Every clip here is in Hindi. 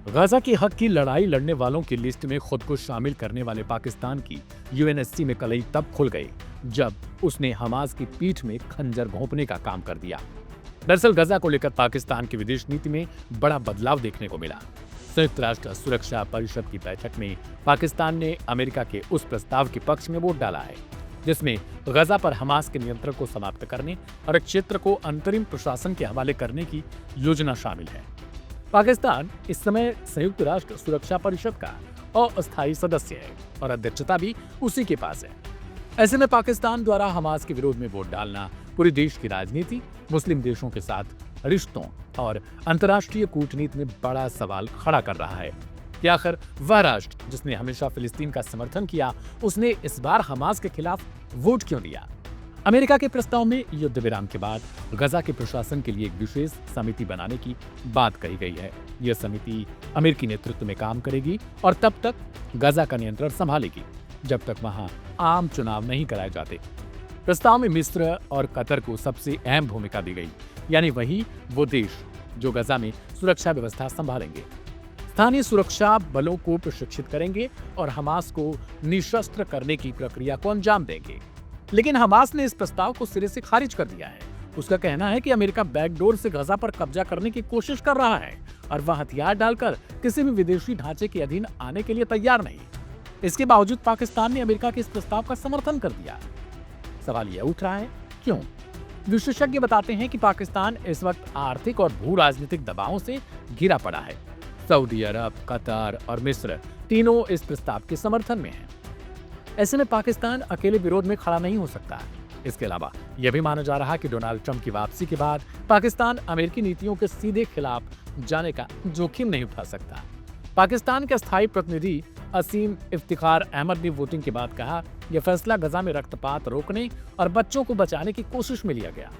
गाजा के हक की लड़ाई लड़ने वालों की लिस्ट में खुद को शामिल करने वाले पाकिस्तान की यूएनएससी में कलई तब खुल गई जब उसने हमास की पीठ में खंजर घोंपने का काम कर दिया। दरअसल गजा को लेकर पाकिस्तान की विदेश नीति में बड़ा बदलाव देखने को मिला। संयुक्त राष्ट्र सुरक्षा परिषद की बैठक में पाकिस्तान ने अमेरिका के उस प्रस्ताव के पक्ष में वोट डाला है जिसमें गजा पर हमास के नियंत्रण को समाप्त करने और क्षेत्र को अंतरिम प्रशासन के हवाले करने की योजना शामिल है। पाकिस्तान इस समय संयुक्त राष्ट्र सुरक्षा परिषद का अस्थायी सदस्य है और अध्यक्षता भी उसी के पास है। ऐसे में पाकिस्तान द्वारा हमास के विरोध में वोट डालना पूरे देश की राजनीति, मुस्लिम देशों के साथ रिश्तों और अंतर्राष्ट्रीय कूटनीति में बड़ा सवाल खड़ा कर रहा है कि आखिर वह राष्ट्र जिसने हमेशा फिलिस्तीन का समर्थन किया, उसने इस बार हमास के खिलाफ वोट क्यों दिया। अमेरिका के प्रस्ताव में युद्ध विराम के बाद गजा के प्रशासन के लिए एक विशेष समिति बनाने की बात कही गई है। यह समिति अमेरिकी नेतृत्व में काम करेगी और तब तक गजा का नियंत्रण संभालेगी जब तक वहां आम चुनाव नहीं कराए जाते। प्रस्ताव में मिस्र और कतर को सबसे अहम भूमिका दी गई, यानी वही वो देश जो गजा में सुरक्षा व्यवस्था संभालेंगे, स्थानीय सुरक्षा बलों को प्रशिक्षित करेंगे और हमास को निशस्त्र करने की प्रक्रिया को अंजाम देंगे। लेकिन हमास ने इस प्रस्ताव को सिरे से खारिज कर दिया है। उसका कहना है कि अमेरिका बैकडोर से गजा पर कब्जा करने की कोशिश कर रहा है और वह हथियार डालकर किसी भी विदेशी ढांचे के अधीन आने के लिए तैयार नहीं। इसके बावजूद पाकिस्तान ने अमेरिका के इस प्रस्ताव का समर्थन कर दिया। सवाल यह उठ रहा है, क्यों? विशेषज्ञ बताते हैं कि पाकिस्तान इस वक्त आर्थिक और भू राजनीतिक दबावों से घिरा पड़ा है। सऊदी अरब, कतर और मिस्र तीनों इस प्रस्ताव के समर्थन में हैं। ऐसे में पाकिस्तान अकेले विरोध में खड़ा नहीं हो सकता। इसके अलावा यह भी माना जा रहा है कि डोनाल्ड ट्रंप की वापसी के बाद पाकिस्तान अमेरिकी नीतियों के सीधे खिलाफ जाने का जोखिम नहीं उठा सकता। पाकिस्तान के स्थायी प्रतिनिधि असीम इफ्तिखार अहमद ने वोटिंग के बाद कहा, यह फैसला गजा में रक्तपात रोकने और बच्चों को बचाने की कोशिश में लिया गया।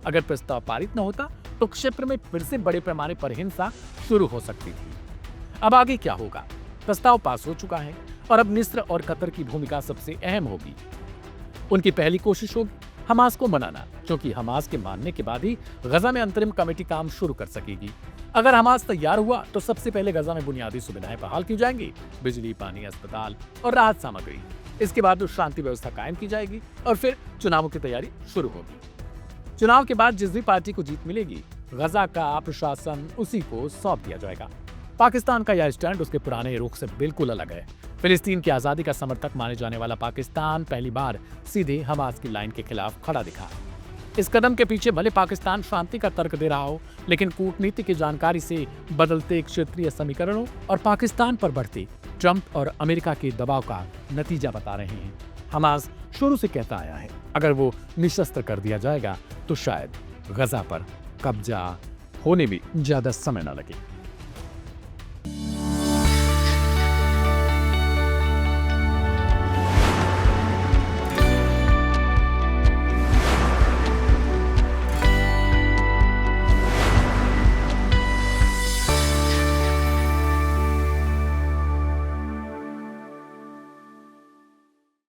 अगर प्रस्ताव पारित न होता तो क्षेत्र में फिर से बड़े पैमाने पर हिंसा शुरू हो सकती थी। अब आगे क्या होगा? प्रस्ताव पास हो चुका है और अब मिस्र और कतर की भूमिका सबसे अहम होगी। उनकी पहली कोशिश होगी हमास को मनाना, क्योंकि हमास के मानने के बाद ही गजा में अंतरिम कमेटी काम शुरू कर सकेगी। अगर हमास तैयार हुआ तो सबसे पहले गजा में बुनियादी सुविधाएं बहाल की जाएंगी, बिजली, पानी, अस्पताल और राहत सामग्री। इसके बाद शांति व्यवस्था कायम की जाएगी और फिर चुनावों की तैयारी शुरू होगी। चुनाव के बाद जिस भी पार्टी को जीत मिलेगी, गजा का प्रशासन उसी को सौंप दिया जाएगा। पाकिस्तान का यह स्टैंड उसके पुराने रुख से बिल्कुल अलग है। फिलिस्तीन की आजादी का समर्थक माने जाने वाला पाकिस्तान पहली बार सीधे हमास की लाइन के खिलाफ खड़ा दिखा। इस कदम के पीछे भले पाकिस्तान शांति का तर्क दे रहा हो, लेकिन कूटनीति की जानकारी से बदलते क्षेत्रीय समीकरणों और पाकिस्तान पर बढ़ते ट्रंप और अमेरिका के दबाव का नतीजा बता रहे हैं। हमास शुरू से कहता आया है, अगर वो निशस्त्र कर दिया जाएगा तो शायद गजा पर कब्जा होने में ज्यादा समय न लगे।